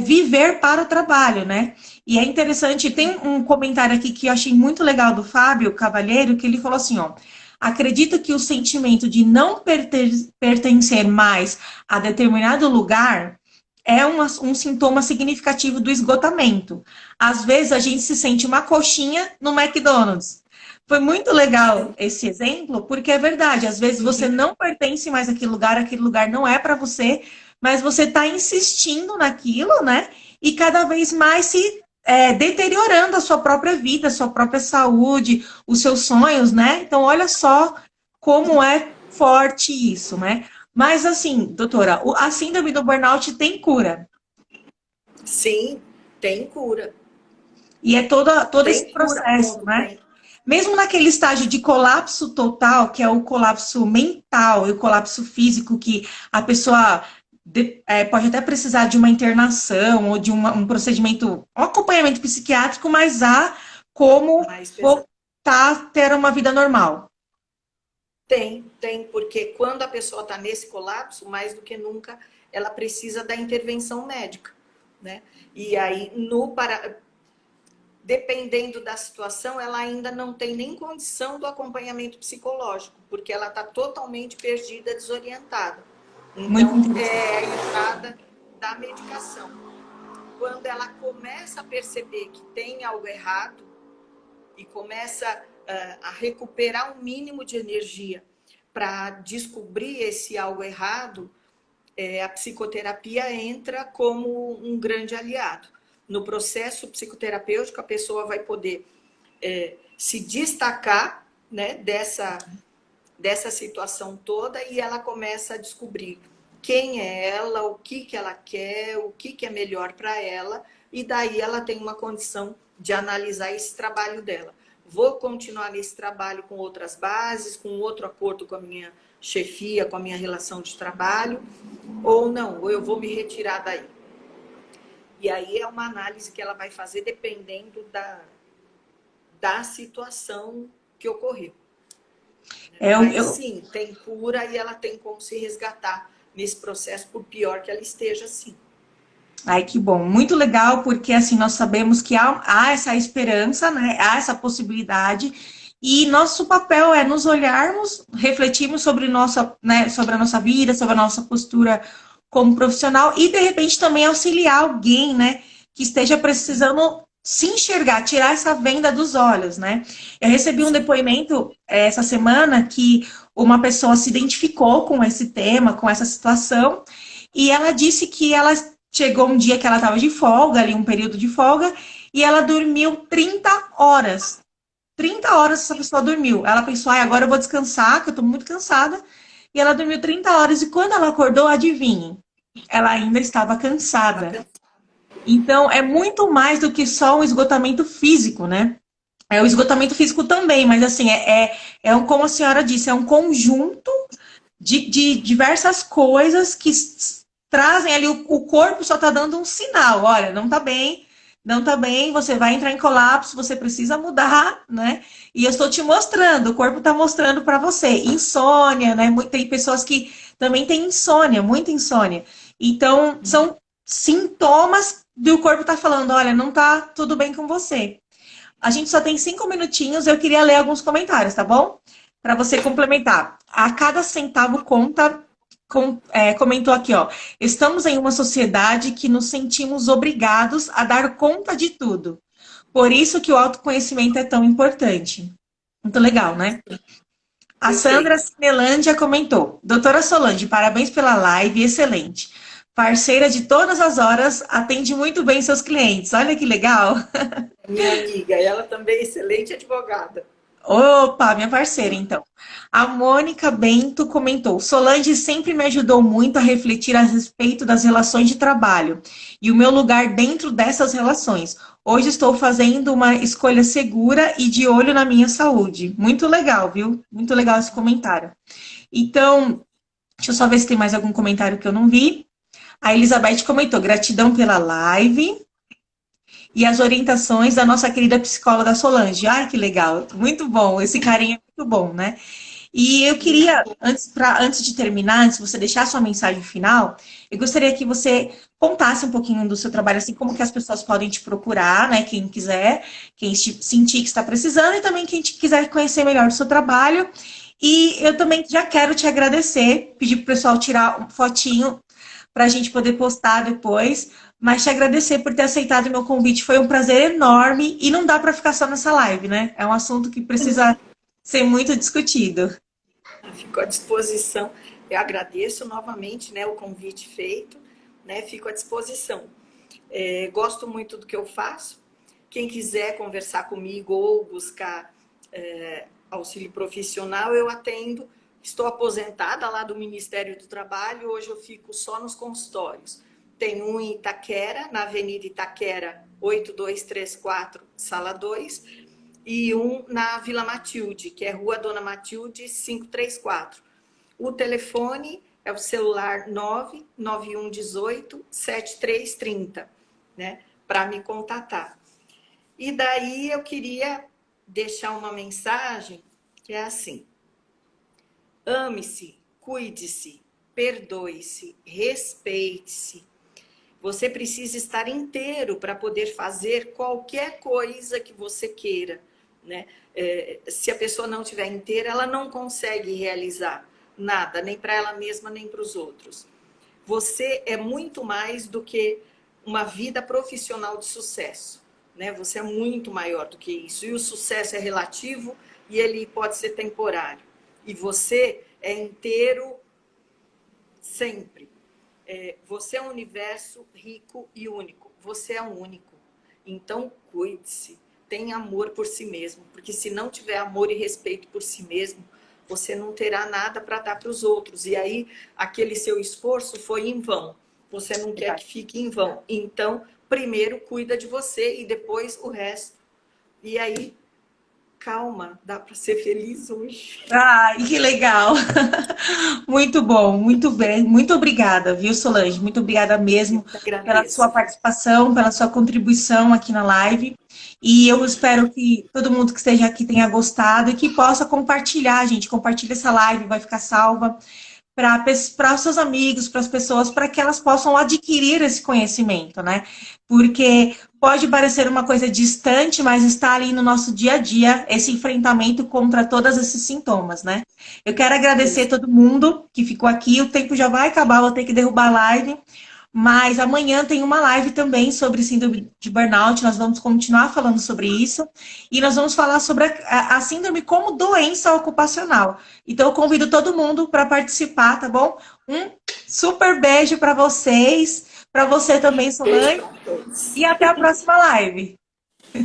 viver para o trabalho, né? E é interessante, tem um comentário aqui que eu achei muito legal do Fábio Cavalheiro, que ele falou assim, ó, acredito que o sentimento de não pertencer mais a determinado lugar é um sintoma significativo do esgotamento. Às vezes a gente se sente uma coxinha no McDonald's. Foi muito legal esse exemplo, porque é verdade, às vezes você não pertence mais aquele lugar não é para você, mas você está insistindo naquilo, né? E cada vez mais se deteriorando a sua própria vida, a sua própria saúde, os seus sonhos, né? Então, olha só como é forte isso, né? Mas, assim, doutora, a síndrome do burnout tem cura? Sim, tem cura. E é todo esse processo, né? Mesmo naquele estágio de colapso total, que é o colapso mental e o colapso físico, que a pessoa pode até precisar de uma internação ou de um procedimento, um acompanhamento psiquiátrico, mas há como voltar a ter uma vida normal. Tem, porque quando a pessoa está nesse colapso, mais do que nunca, ela precisa da intervenção médica, né? E aí, dependendo da situação, ela ainda não tem nem condição do acompanhamento psicológico, porque ela está totalmente perdida, desorientada. Então, é a entrada da medicação. Quando ela começa a perceber que tem algo errado e começa a recuperar um mínimo de energia para descobrir esse algo errado, a psicoterapia entra como um grande aliado. No processo psicoterapêutico, a pessoa vai poder se destacar, né, dessa situação toda e ela começa a descobrir quem é ela, o que ela quer, o que é melhor para ela, e daí ela tem uma condição de analisar esse trabalho dela. Vou continuar nesse trabalho com outras bases, com outro acordo com a minha chefia, com a minha relação de trabalho, ou não, ou eu vou me retirar daí. E aí é uma análise que ela vai fazer dependendo da situação que ocorreu. Mas sim, tem cura e ela tem como se resgatar nesse processo, por pior que ela esteja, sim. Ai, que bom. Muito legal, porque assim, nós sabemos que há essa esperança, né? Há essa possibilidade. E nosso papel é nos olharmos, refletirmos sobre, sobre a nossa vida, sobre a nossa postura como profissional e, de repente, também auxiliar alguém, né? Que esteja precisando se enxergar, tirar essa venda dos olhos, né? Eu recebi um depoimento essa semana que uma pessoa se identificou com esse tema, com essa situação, e ela disse que ela chegou um dia que ela estava de folga, ali um período de folga, e ela dormiu 30 horas. 30 horas essa pessoa dormiu. Ela pensou, agora eu vou descansar, que eu estou muito cansada. E ela dormiu 30 horas, e quando ela acordou, adivinhe, ela ainda estava cansada. Então, é muito mais do que só um esgotamento físico, né? É o esgotamento físico também, mas assim, como a senhora disse, é um conjunto de diversas coisas que trazem ali, o corpo só está dando um sinal, olha, não está bem, você vai entrar em colapso, você precisa mudar, né? E eu estou te mostrando, o corpo está mostrando para você. Insônia, né? Tem pessoas que também têm insônia, muita insônia. Então, são sintomas do corpo estar falando, olha, não tá tudo bem com você. A gente só tem 5 minutinhos, eu queria ler alguns comentários, tá bom? Para você complementar. A cada centavo conta, comentou aqui, ó. Estamos em uma sociedade que nos sentimos obrigados a dar conta de tudo. Por isso que o autoconhecimento é tão importante. Muito legal, né? A Sandra Perfeito. Cinelândia comentou: Doutora Solange, parabéns pela live, excelente. Parceira de todas as horas, atende muito bem seus clientes. Olha que legal. Minha amiga, ela também é excelente advogada. Opa, minha parceira, então. A Mônica Bento comentou: Solange sempre me ajudou muito a refletir a respeito das relações de trabalho e o meu lugar dentro dessas relações. Hoje estou fazendo uma escolha segura e de olho na minha saúde. Muito legal, viu? Muito legal esse comentário. Então, deixa eu só ver se tem mais algum comentário que eu não vi. A Elizabeth comentou: gratidão pela live e as orientações da nossa querida psicóloga Solange. Ai, que legal, muito bom, esse carinho é muito bom, né? E eu queria, antes de terminar, antes de você deixar sua mensagem final, eu gostaria que você contasse um pouquinho do seu trabalho, assim, como que as pessoas podem te procurar, né? Quem quiser, quem sentir que está precisando, e também quem quiser conhecer melhor o seu trabalho. E eu também já quero te agradecer, pedir para o pessoal tirar uma fotinho para a gente poder postar depois. Mas te agradecer por ter aceitado o meu convite. Foi um prazer enorme e não dá para ficar só nessa live, né? É um assunto que precisa ser muito discutido. Fico à disposição. Eu agradeço novamente, né, o convite feito, né, fico à disposição. Gosto muito do que eu faço. Quem quiser conversar comigo ou buscar auxílio profissional, eu atendo. Estou aposentada lá do Ministério do Trabalho, hoje eu fico só nos consultórios. Tem um em Itaquera, na Avenida Itaquera, 8234, Sala 2, e um na Vila Matilde, que é Rua Dona Matilde, 534. O telefone é o celular 99118 7330, né, para me contatar. E daí eu queria deixar uma mensagem que é assim: ame-se, cuide-se, perdoe-se, respeite-se. Você precisa estar inteiro para poder fazer qualquer coisa que você queira, né? Se a pessoa não estiver inteira, ela não consegue realizar nada, nem para ela mesma, nem para os outros. Você é muito mais do que uma vida profissional de sucesso, né? Você é muito maior do que isso. E o sucesso é relativo e ele pode ser temporário. E você é inteiro sempre. Você é um universo rico e único. Você é único. Então, cuide-se. Tenha amor por si mesmo. Porque se não tiver amor e respeito por si mesmo, você não terá nada para dar para os outros. E aí, aquele seu esforço foi em vão. Você não quer que fique em vão. Então, primeiro cuida de você e depois o resto. E aí, calma, dá para ser feliz hoje. Ai, que legal! Muito bom, muito bem. Muito obrigada, viu, Solange? Muito obrigada Eu mesmo que pela sua agradeço. participação, pela sua contribuição aqui na live. E eu espero que todo mundo que esteja aqui tenha gostado e que possa compartilhar, gente. Compartilha essa live, vai ficar salva para os seus amigos, para as pessoas, para que elas possam adquirir esse conhecimento, né? Porque pode parecer uma coisa distante, mas está ali no nosso dia a dia, esse enfrentamento contra todos esses sintomas, né? Eu quero agradecer Isso. todo mundo que ficou aqui, o tempo já vai acabar, vou ter que derrubar a live, mas amanhã tem uma live também sobre síndrome de burnout. Nós vamos continuar falando sobre isso. E nós vamos falar sobre a síndrome como doença ocupacional. Então, eu convido todo mundo para participar, tá bom? Um super beijo para vocês. Para você também, Beijo Solange. para todos. E até a próxima live.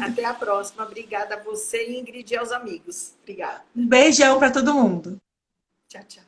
Até a próxima. Obrigada a você, Ingrid, e aos amigos. Obrigada. Um beijão para todo mundo. Tchau, tchau.